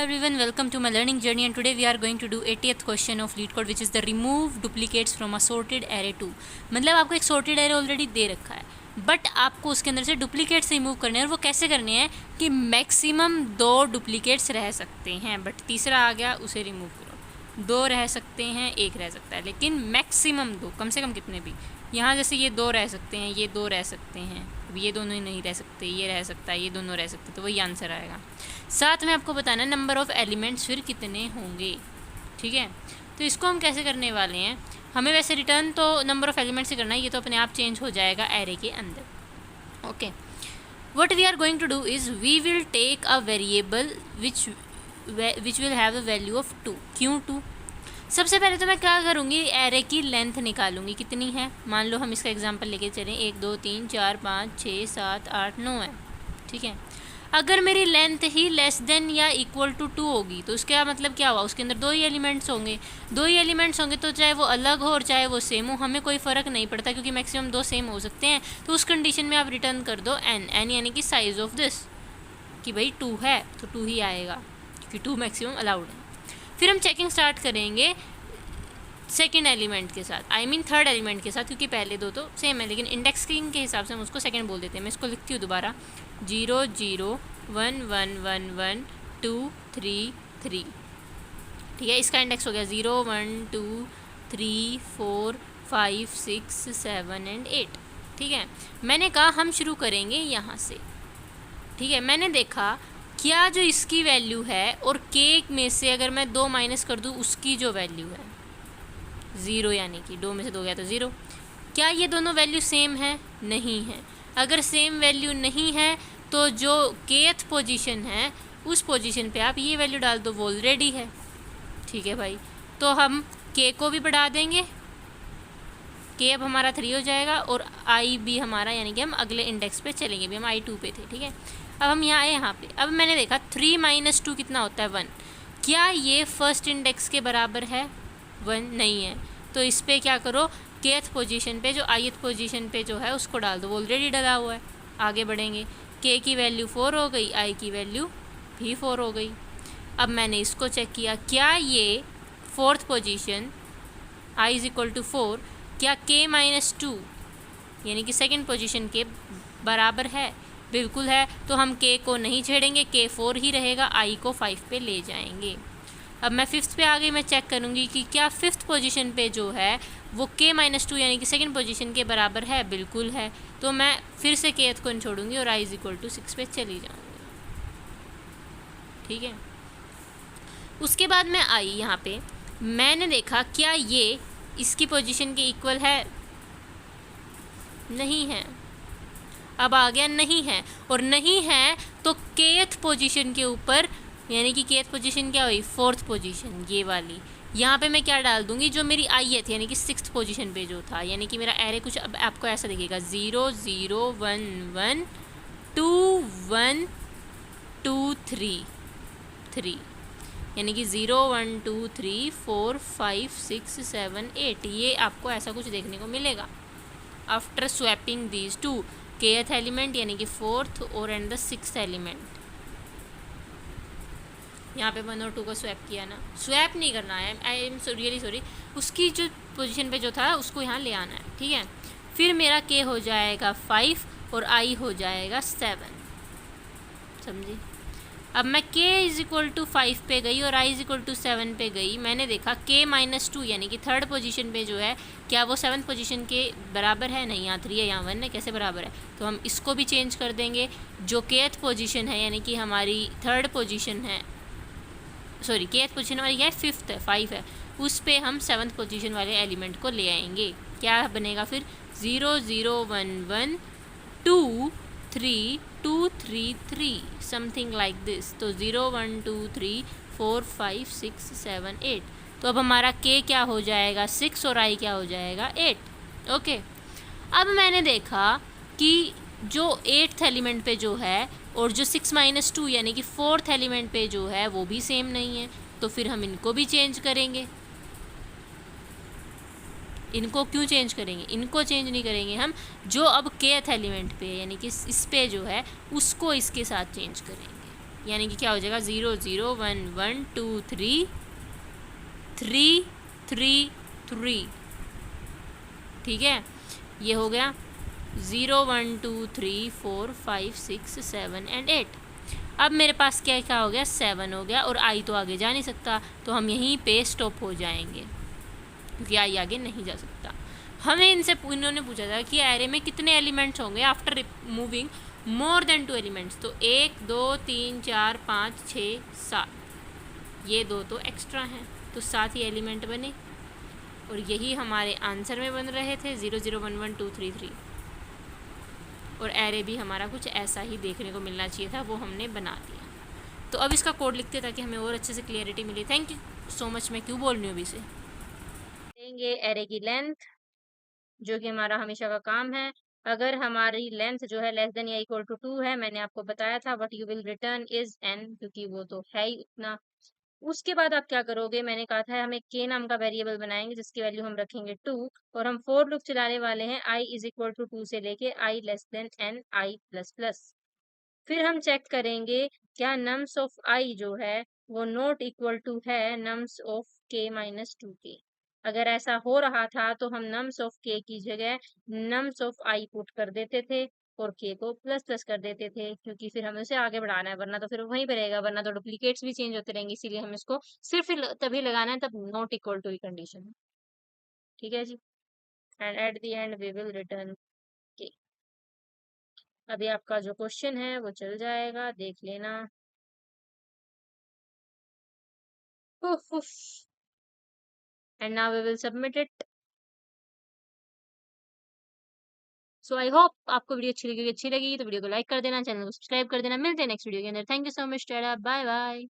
everyone, welcome to my learning journey, and today we are going to do 80th question of LeetCode, which is the remove duplicates from a sorted array 2। मतलब आपको एक sorted array already दे रखा है, but आपको उसके अंदर से duplicates remove करने हैं। और वो कैसे करने हैं कि मैक्सिमम 2 डुप्लीकेट्स रह सकते हैं, बट तीसरा आ गया उसे रिमूव करो। 2 रह सकते हैं, 1 रह सकता है, लेकिन मैक्सिमम 2, कम से कम कितने भी। यहाँ जैसे ये 2 रह सकते हैं, ये 2 रह सकते हैं, अब ये दोनों ही नहीं रह सकते, ये रह सकता है, ये दोनों रह सकते, तो वही आंसर आएगा। साथ में आपको बताना नंबर ऑफ़ एलिमेंट्स फिर कितने होंगे, ठीक है। तो इसको हम कैसे करने वाले हैं, हमें वैसे रिटर्न तो नंबर ऑफ़ एलिमेंट्स से करना है, ये तो अपने आप चेंज हो जाएगा एरे के अंदर। Okay, what we are going to do is we will take a variable which will have the value of 2। क्यों 2? सबसे पहले तो मैं क्या करूँगी, एरे की लेंथ निकालूंगी कितनी है। मान लो हम इसका एग्जांपल लेके चलें, 1 2 3 4 5 6 7 8 9 है, ठीक है। अगर मेरी लेंथ ही लेस देन या इक्वल टू 2 होगी तो उसका मतलब क्या हुआ, उसके अंदर 2 ही एलिमेंट्स होंगे। 2 ही एलिमेंट्स होंगे तो चाहे वो अलग हो और चाहे वो सेम हो, हमें कोई फ़र्क नहीं पड़ता, क्योंकि मैक्सिमम 2 सेम हो सकते हैं। तो उस कंडीशन में आप रिटर्न कर दो एन यानी कि साइज़ ऑफ दिस, कि भाई 2 है तो 2 ही आएगा, क्योंकि 2 मैक्सिमम अलाउड है। फिर हम चेकिंग स्टार्ट करेंगे सेकेंड एलिमेंट के साथ, आई मीन थर्ड एलिमेंट के साथ, क्योंकि पहले 2 तो सेम है, लेकिन इंडेक्सिंग के हिसाब से हम उसको सेकेंड बोल देते हैं। मैं इसको लिखती हूँ दोबारा, 0 0 1 1 1 1 2 3 3, ठीक है। इसका इंडेक्स हो गया 0 1 2 3 4 5 6 7 एंड 8, ठीक है। मैंने कहा हम शुरू करेंगे यहाँ से, ठीक है। मैंने देखा क्या जो इसकी वैल्यू है और के में से अगर मैं 2 माइनस कर दूँ उसकी जो वैल्यू है 0, यानी कि 2 में से 2 गया तो 0। क्या ये दोनों वैल्यू सेम है? नहीं है। अगर सेम वैल्यू नहीं है तो जो केथ पोजीशन है उस पोजीशन पे आप ये वैल्यू डाल दो, वो ऑलरेडी है, ठीक है भाई। तो हम के को भी बढ़ा देंगे, के अब हमारा 3 हो जाएगा, और आई भी हमारा, यानी कि हम अगले इंडेक्स पे चलेंगे। भी हम I2 पे थे, ठीक है। अब हम यहाँ आए, यहाँ पे अब मैंने देखा 3 - 2 कितना होता है 1। क्या ये फर्स्ट इंडेक्स के बराबर है? 1 नहीं है। तो इस पर क्या करो, केथ पोजीशन पे जो ith पोजीशन पे जो है उसको डाल दो, वो ऑलरेडी डाला हुआ है। आगे बढ़ेंगे, के की वैल्यू 4 हो गई, आई की वैल्यू भी 4 हो गई। अब मैंने इसको चेक किया, क्या ये फोर्थ पोजीशन i = 4 क्या k - 2 यानी कि सेकेंड पोजीशन के बराबर है? बिल्कुल है। तो हम k को नहीं छेड़ेंगे, k 4 ही रहेगा, i को 5 पे ले जाएंगे। अब मैं 5th पे आ गई, मैं चेक करूँगी कि क्या 5th पोजीशन पे जो है वो k - 2 यानी कि सेकेंड पोजीशन के बराबर है? बिल्कुल है। तो मैं फिर से kth को नहीं छोड़ूंगी और i = 6 पे चली जाऊँगी, ठीक है। उसके बाद मैं आई यहाँ पे, मैंने देखा क्या ये इसकी पोजीशन के इक्वल है? नहीं है। अब आ गया नहीं है, और नहीं है तो kth पोजीशन के ऊपर, यानी कि kth पोजीशन क्या हुई, 4th पोजीशन ये वाली, यहाँ पे मैं क्या डाल दूँगी, जो मेरी ith यानी कि 6th पोजीशन पे जो था, यानी कि मेरा एरे कुछ अब आपको ऐसा दिखेगा 0 0 1 1 2 1 2 3 3, यानी कि 0 1 2 3 4 5 6 7 8, ये आपको ऐसा कुछ देखने को मिलेगा। After swapping these 2, kth element यानी कि 4th और एंड द 6th एलिमेंट, यहाँ पे 1 और 2 को स्वैप किया ना, स्वैप नहीं करना है, आई एम रियली सॉरी, उसकी जो पोजीशन पे जो था उसको यहाँ ले आना है, ठीक है। फिर मेरा k हो जाएगा 5 और i हो जाएगा 7, समझी। अब मैं k = 5 पे गई और i = 7 पे गई, मैंने देखा k - 2 यानी कि थर्ड पोजीशन पे जो है क्या वो 7th पोजीशन के बराबर है? नहीं, यहाँ 3 है, यहाँ 1 है, कैसे बराबर है? तो हम इसको भी चेंज कर देंगे। जो kth पोजीशन है यानी कि हमारी थर्ड पोजीशन है, सॉरी kth पोजीशन वाली है 5th है, 5 है, उस पे हम 7th पोजीशन वाले एलिमेंट को ले आएंगे। क्या बनेगा फिर, 0 0 1 1 2 3 2 3 3, समथिंग लाइक दिस। तो 0 1 2 3 4 5 6 7 8, तो अब हमारा k क्या हो जाएगा 6 और i क्या हो जाएगा 8। ओके, अब मैंने देखा कि जो 8th एलिमेंट पे जो है और जो 6 - 2 यानी कि 4th एलिमेंट पे जो है वो भी सेम नहीं है, तो फिर हम इनको भी चेंज करेंगे। इनको क्यों चेंज करेंगे, इनको चेंज नहीं करेंगे हम, जो अब kth एलिमेंट पे यानी कि इस पे जो है उसको इसके साथ चेंज करेंगे। यानी कि क्या हो जाएगा 0 0 1 1 2 3 3 3 3, ठीक है। ये हो गया 0 1 2 3 4 5 6 7 एंड 8। अब मेरे पास क्या क्या हो गया 7 हो गया, और आई तो आगे जा नहीं सकता, तो हम यहीं पे स्टॉप हो जाएंगे क्योंकि आई आगे नहीं जा सकता। हमें इन्होंने पूछा था कि एरे में कितने एलिमेंट्स होंगे after removing more than 2 elements, तो 1 2 3 4 5 6 7, ये 2 तो एक्स्ट्रा हैं, तो 7 ही एलिमेंट बने, और यही हमारे आंसर में बन रहे थे 0 0 1 1 2 3 3। और एरे भी हमारा कुछ ऐसा ही देखने को मिलना चाहिए था, वो हमने बना दिया। तो अब इसका कोड लिखते ताकि हमें और अच्छे से क्लियरिटी मिले। Thank you so much. मैं क्यों बोल रही हूँ अभी से। देंगे एरे की लेंथ, जो कि हमारा हमेशा का काम है। अगर हमारी लेंथ जो है लेस देन या इक्वल टू 2 है, मैंने आपको बताया था what you will return is n, क्योंकि वो तो है ही उतना। उसके बाद आप क्या करोगे, मैंने कहा था हम एक k नाम का वेरिएबल बनाएंगे जिसकी वैल्यू हम रखेंगे 2, और हम फोर लूप चलाने वाले हैं i इज इक्वल टू 2 से लेके i less than n i plus plus. फिर हम चेक करेंगे क्या नम्स ऑफ i जो है वो नॉट इक्वल टू है nums of k minus 2k। अगर ऐसा हो रहा था तो हम नम्स ऑफ k की जगह नम्स ऑफ i पुट कर देते थे और k को प्लस प्लस कर देते थे, क्योंकि फिर हमें उसे आगे बढ़ाना है, वरना तो फिर वहीं पे रहेगा, वरना तो डुप्लीकेट्स भी चेंज होते रहेंगे। इसीलिए हम इसको सिर्फ तभी लगाना है तब नॉट इक्वल टू की कंडीशन। ठीक है जी। And at the end we will return k। अभी आपका जो क्वेश्चन है वो चल जाएगा, देख लेना। And now we will submit it. So I hope आपको वीडियो अच्छी लगी तो वीडियो को लाइक कर देना, चैनल को सब्सक्राइब कर देना। मिलते हैं नेक्स्ट वीडियो के अंदर। थैंक यू सो मच, टाटा, बाय बाय।